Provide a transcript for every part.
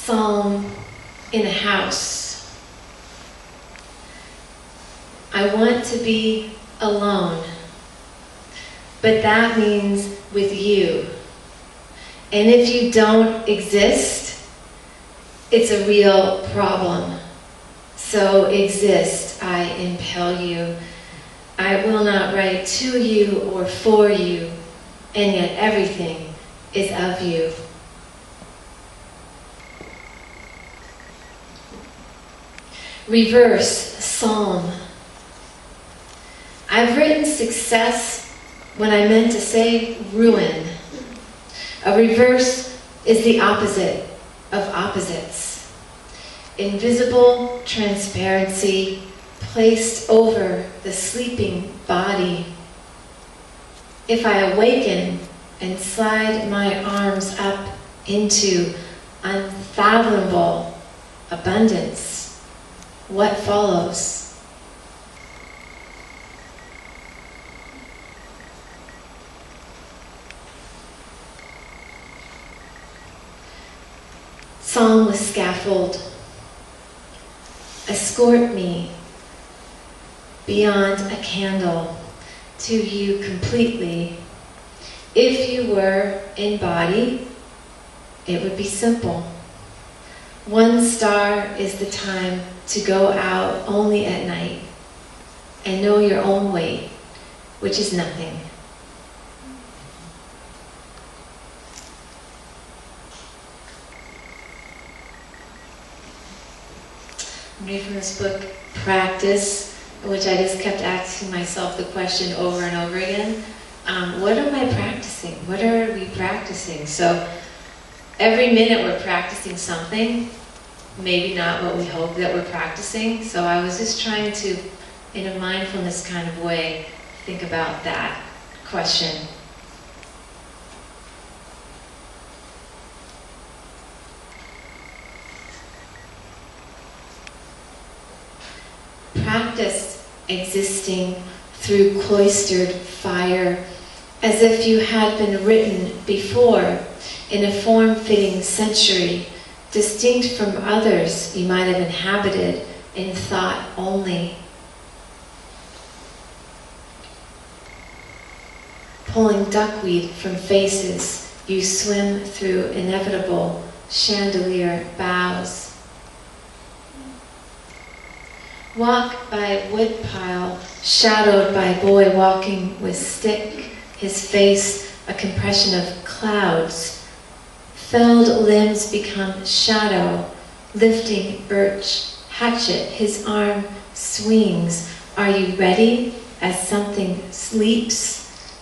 psalm in a house. I want to be alone, but that means with you. And if you don't exist, it's a real problem. So exist, I impel you. I will not write to you or for you, and yet everything is of you. Reverse psalm. I've written success when I meant to say ruin. A reverse is the opposite of opposites. Invisible transparency placed over the sleeping body. If I awaken and slide my arms up into unfathomable abundance, what follows? Psalm with scaffold. Escort me beyond a candle to you completely. If you were in body, it would be simple. One star is the time to go out only at night and know your own weight, which is nothing. I'm reading from this book, Practice, which I just kept asking myself the question over and over again. What am I practicing? What are we practicing? So every minute we're practicing something, maybe not what we hope that we're practicing. So I was just trying to, in a mindfulness kind of way, think about that question. Practice existing through cloistered fire, as if you had been written before in a form-fitting century, distinct from others you might have inhabited in thought only. Pulling duckweed from faces, you swim through inevitable chandelier boughs. Walk by woodpile, shadowed by boy walking with stick, his face a compression of clouds. Felled limbs become shadow, lifting birch, hatchet, his arm swings. Are you ready as something sleeps?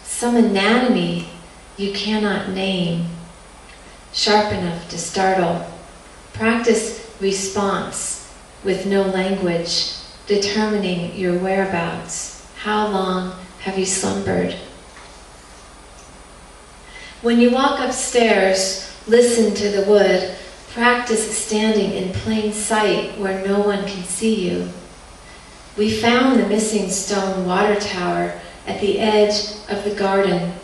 Some anatomy you cannot name, sharp enough to startle. Practice response with no language, determining your whereabouts. How long have you slumbered? When you walk upstairs, listen to the wood. Practice standing in plain sight where no one can see you. We found the missing stone water tower at the edge of the garden.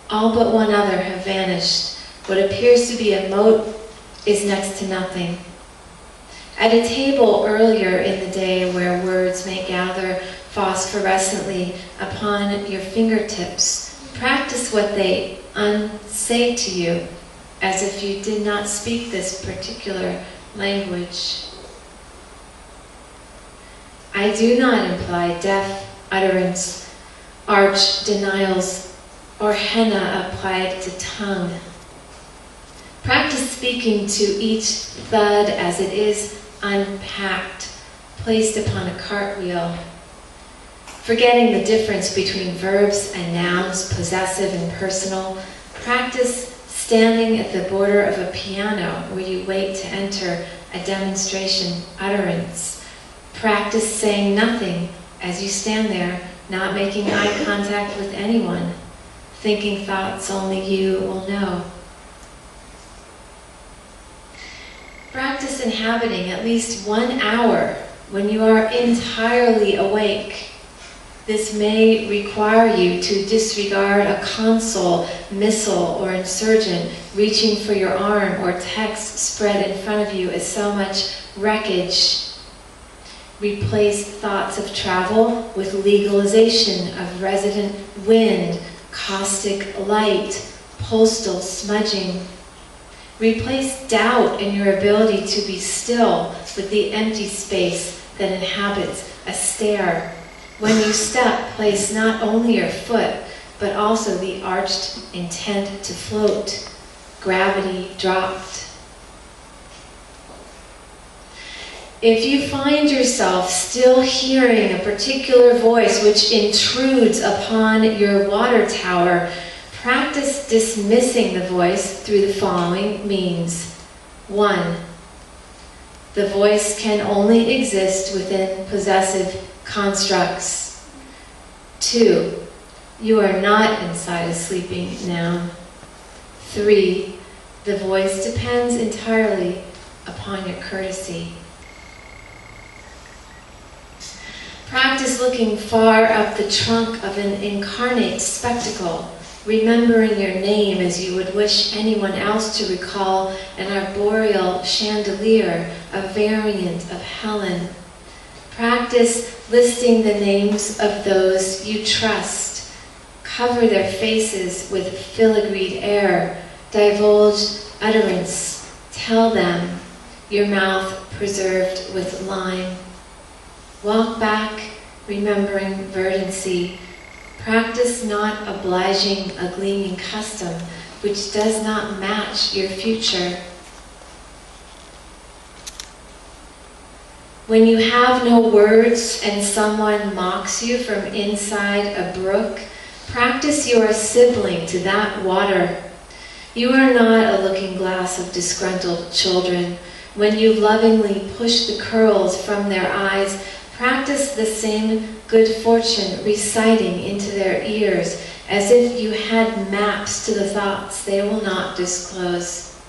All but one other have vanished. What appears to be a moat is next to nothing. At a table earlier in the day where words may gather phosphorescently upon your fingertips, practice what they unsay to you, as if you did not speak this particular language. I do not imply deaf utterance, arch denials, or henna applied to tongue. Practice speaking to each thud as it is unpacked, placed upon a cartwheel, forgetting the difference between verbs and nouns, possessive and personal. Practice standing at the border of a piano where you wait to enter a demonstration utterance. Practice saying nothing as you stand there, not making eye contact with anyone, thinking thoughts only you will know. Practice inhabiting at least 1 hour when you are entirely awake. This may require you to disregard a console, missile, or insurgent reaching for your arm or text spread in front of you as so much wreckage. Replace thoughts of travel with legalization of resident wind, caustic light, postal smudging. Replace doubt in your ability to be still with the empty space that inhabits a stair. When you step, place not only your foot, but also the arched intent to float. Gravity dropped. If you find yourself still hearing a particular voice which intrudes upon your water tower, practice dismissing the voice through the following means. 1. The voice can only exist within possessive constructs. 2. You are not inside a sleeping noun. 3. The voice depends entirely upon your courtesy. Practice looking far up the trunk of an incarnate spectacle, remembering your name as you would wish anyone else to recall an arboreal chandelier, a variant of Helen. Practice listing the names of those you trust. Cover their faces with filigreed air. Divulge utterance. Tell them, your mouth preserved with lime. Walk back, remembering verdancy. Practice not obliging a gleaming custom which does not match your future. When you have no words and someone mocks you from inside a brook, practice you are sibling to that water. You are not a looking glass of disgruntled children. When you lovingly push the curls from their eyes, practice the same good fortune reciting into their ears as if you had maps to the thoughts they will not disclose.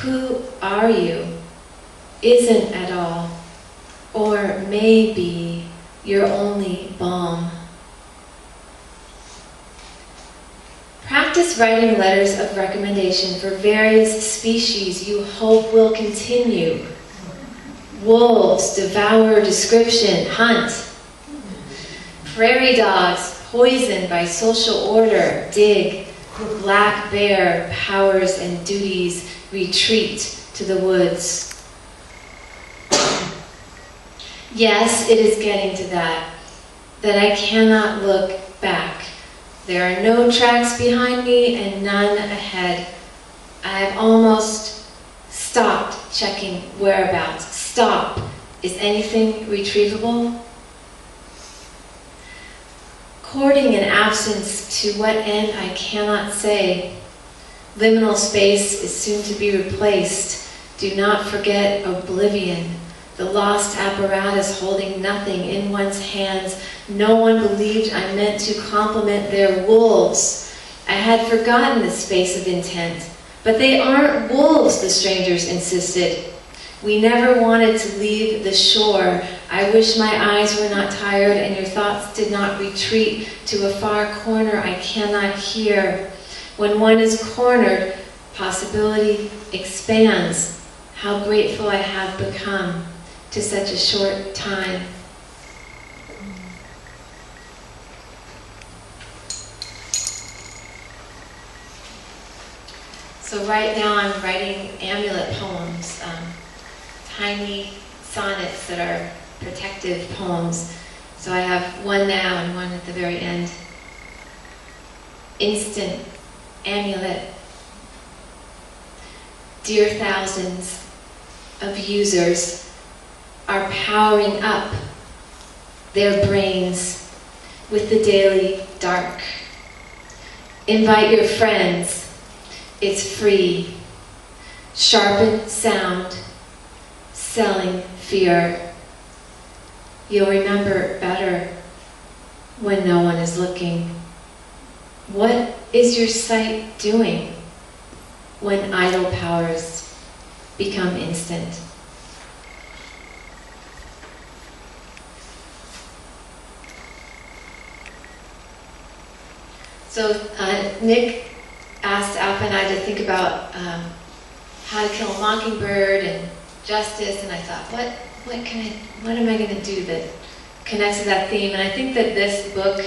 Who are you? Isn't at all, or may be your only balm. Practice writing letters of recommendation for various species you hope will continue. Wolves, devour description, hunt. Prairie dogs, poisoned by social order, dig. Black bear, powers and duties, retreat to the woods. Yes, it is getting to that I cannot look back. There are no tracks behind me and none ahead. I have almost stopped checking whereabouts. Stop. Is anything retrievable? Courting an absence to what end I cannot say. Liminal space is soon to be replaced. Do not forget oblivion. The lost apparatus holding nothing in one's hands. No one believed I meant to compliment their wolves. I had forgotten the space of intent. But they aren't wolves, the strangers insisted. We never wanted to leave the shore. I wish my eyes were not tired and your thoughts did not retreat to a far corner I cannot hear. When one is cornered, possibility expands. How grateful I have become to such a short time. So right now I'm writing amulet poems, tiny sonnets that are protective poems. So I have one now and one at the very end. Instant amulet. Dear thousands of users are powering up their brains with the daily dark. Invite your friends. It's free. Sharpen sound. Selling fear. You'll remember better when no one is looking. What is your sight doing when idle powers become instant? So Nick asked Alpha and I to think about how to kill a mockingbird and justice, and I thought, what am I going to do that connects to that theme? And I think that this book,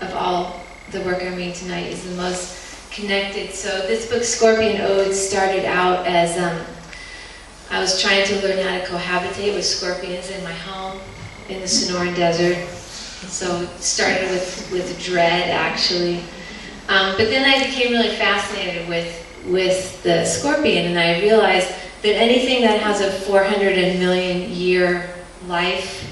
of all the work I'm reading tonight, is the most connected. So this book, Scorpion Odes, started out as I was trying to learn how to cohabitate with scorpions in my home in the Sonoran Desert. So it started with dread, actually. But then I became really fascinated with the scorpion, and I realized that anything that has a 400 million year life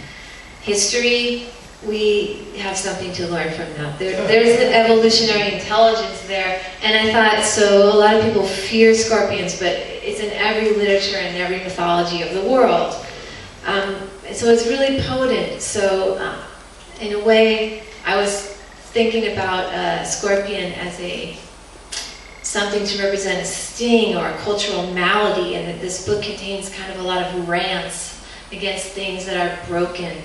history, we have something to learn from that. There's an evolutionary intelligence there, and I thought, so a lot of people fear scorpions, but it's in every literature and every mythology of the world. So it's really potent. So in a way, I was thinking about a scorpion as something to represent a sting or a cultural malady, and that this book contains kind of a lot of rants against things that are broken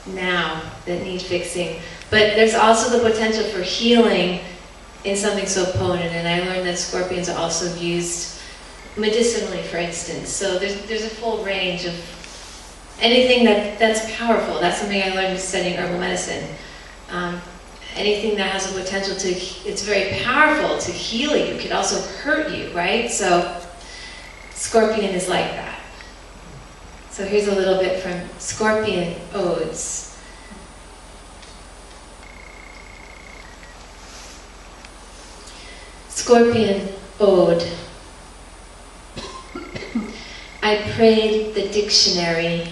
now, that need fixing. But there's also the potential for healing in something so potent, and I learned that scorpions are also used medicinally, for instance. So there's a full range of anything that's powerful. That's something I learned studying herbal medicine. Anything that has a potential to, it's very powerful to heal you, could also hurt you, right? So scorpion is like that. So here's a little bit from Scorpion Odes. Scorpion Ode. I prayed the dictionary.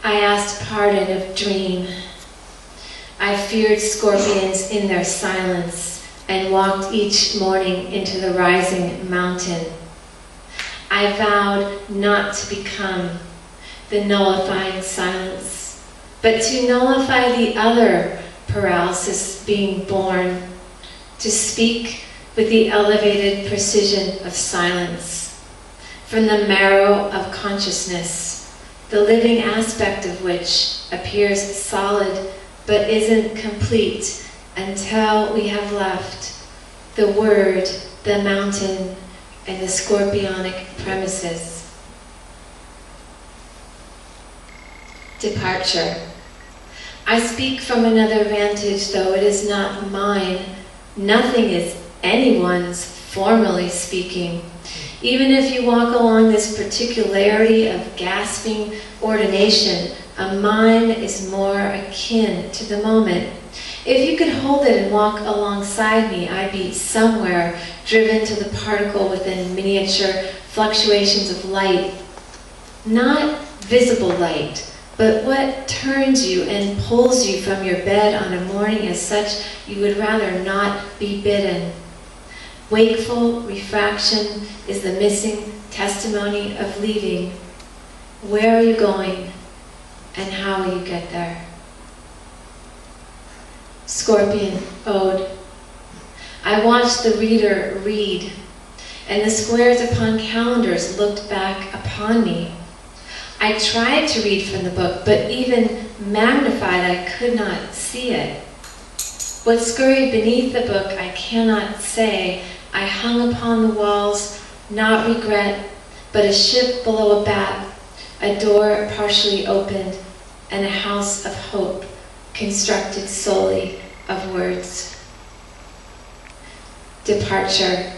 I asked pardon of dream. I feared scorpions in their silence and walked each morning into the rising mountain. I vowed not to become the nullifying silence, but to nullify the other paralysis being born, to speak with the elevated precision of silence, from the marrow of consciousness, the living aspect of which appears solid but isn't complete until we have left the word, the mountain, and the scorpionic premises. Departure. I speak from another vantage, though it is not mine. Nothing is anyone's, formally speaking. Even if you walk along this particularity of gasping ordination, a mine is more akin to the moment. If you could hold it and walk alongside me, I'd be somewhere driven to the particle within miniature fluctuations of light. Not visible light, but what turns you and pulls you from your bed on a morning as such you would rather not be bidden. Wakeful refraction is the missing testimony of leaving. Where are you going, and how will you get there? Scorpion Ode. I watched the reader read, and the squares upon calendars looked back upon me. I tried to read from the book, but even magnified, I could not see it. What scurried beneath the book, I cannot say. I hung upon the walls, not regret, but a ship below a bat, a door partially opened, and a house of hope constructed solely of words. Departure.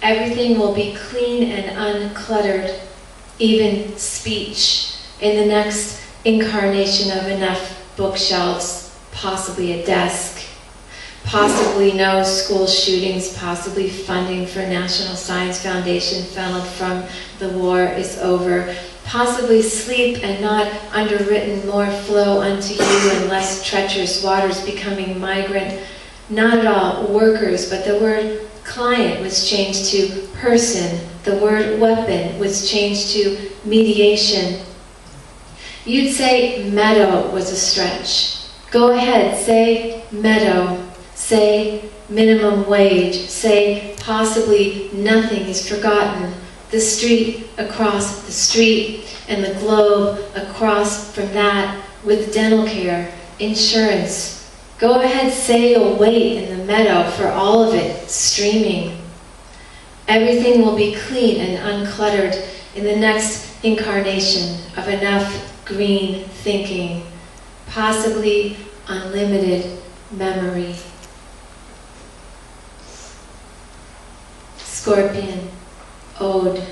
Everything will be clean and uncluttered, even speech, in the next incarnation of enough bookshelves, possibly a desk. Possibly no school shootings, possibly funding for National Science Foundation funneled from the war is over. Possibly sleep and not underwritten, more flow unto you and less treacherous waters becoming migrant. Not at all workers, but the word client was changed to person. The word weapon was changed to mediation. You'd say meadow was a stretch. Go ahead, say meadow. Say minimum wage. Say possibly nothing is forgotten. The street across the street and the globe across from that with dental care, insurance, Go ahead, say you'll wait in the meadow for all of it streaming. Everything will be clean and uncluttered in the next incarnation of enough green thinking, possibly unlimited memory. Scorpion, Ode.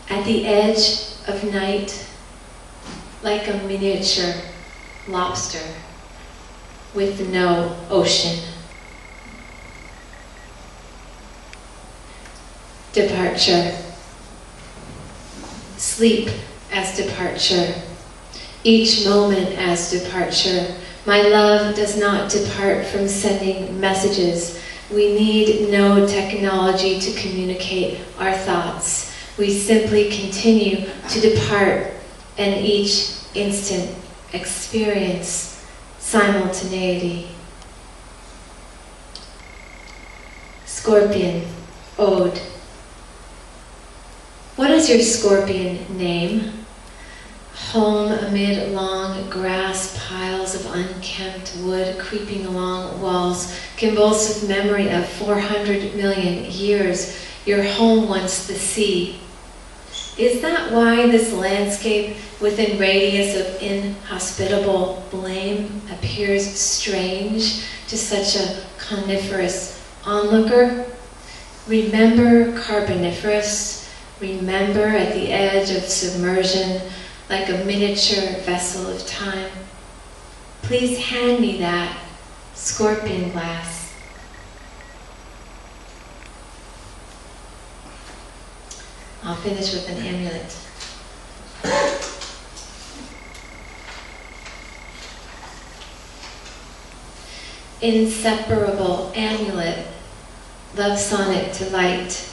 At the edge of night, like a miniature lobster with no ocean. Departure. Sleep as departure. Each moment as departure. My love does not depart from sending messages. We need no technology to communicate our thoughts. We simply continue to depart and each instant experience simultaneity. Scorpion, Ode. What is your scorpion name? Home amid long grass piles of unkempt wood creeping along walls, convulsive memory of 400 million years, your home once the sea. Is that why this landscape within radius of inhospitable blame appears strange to such a coniferous onlooker? Remember Carboniferous, remember at the edge of submersion, like a miniature vessel of time. Please hand me that scorpion glass. I'll finish with an amulet. Inseparable amulet, love sonnet to light.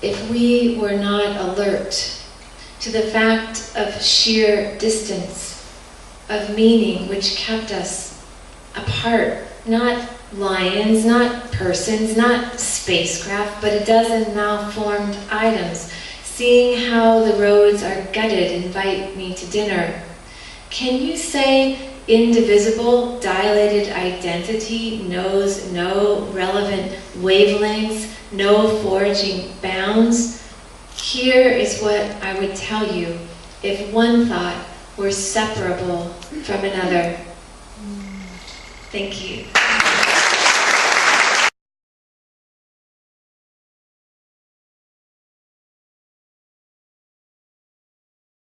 If we were not alert to the fact of sheer distance, of meaning which kept us apart, not lions, not persons, not spacecraft, but a dozen malformed items, seeing how the roads are gutted invite me to dinner. Can you say indivisible, dilated identity knows no relevant wavelengths, no foraging bounds? Here is what I would tell you if one thought were separable from another. Thank you.